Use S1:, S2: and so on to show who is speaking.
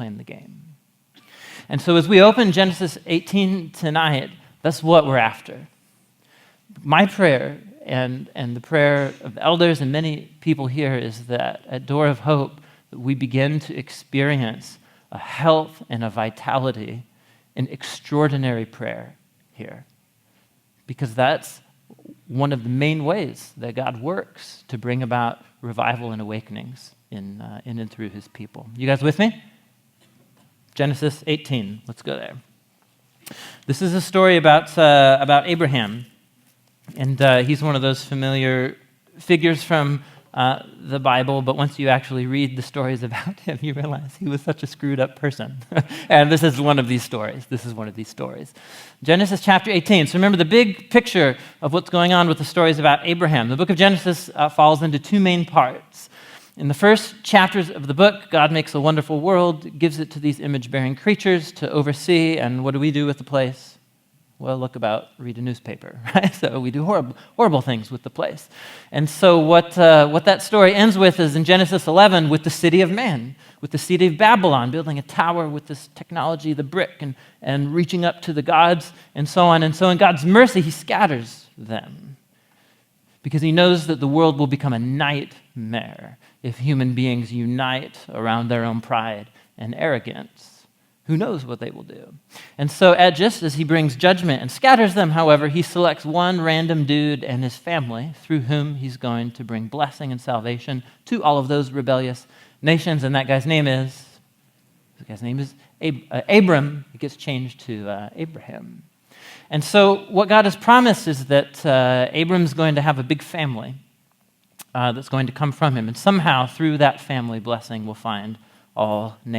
S1: playing the game. And so as we open Genesis 18 tonight, that's what we're after. My prayer and the prayer of the elders and many people here is that at Door of Hope, that we begin to experience a health and a vitality in extraordinary prayer here. Because that's one of the main ways that God works to bring about revival and awakenings in and through his people. You guys with me? Genesis 18. Let's go there. This is a story about Abraham. And he's one of those familiar figures from the Bible, but once you actually read the stories about him, you realize he was such a screwed up person. And this is one of these stories. Genesis chapter 18. So remember the big picture of what's going on with the stories about Abraham. The book of Genesis falls into two main parts. In the first chapters of the book, God makes a wonderful world, gives it to these image-bearing creatures to oversee, and what do we do with the place? Well, read a newspaper, right? So we do horrible things with the place. And so what that story ends with is in Genesis 11 with the city of man, with the city of Babylon, building a tower with this technology, the brick, and reaching up to the gods, and so on. And so in God's mercy, he scatters them because he knows that the world will become a nightmare if human beings unite around their own pride and arrogance. Who knows what they will do? And so just as he brings judgment and scatters them, however, he selects one random dude and his family through whom he's going to bring blessing and salvation to all of those rebellious nations. And that guy's name is Abram. It gets changed to Abraham. And so what God has promised is that Abram's going to have a big family that's going to come from him. And somehow through that family blessing, we'll find all nations.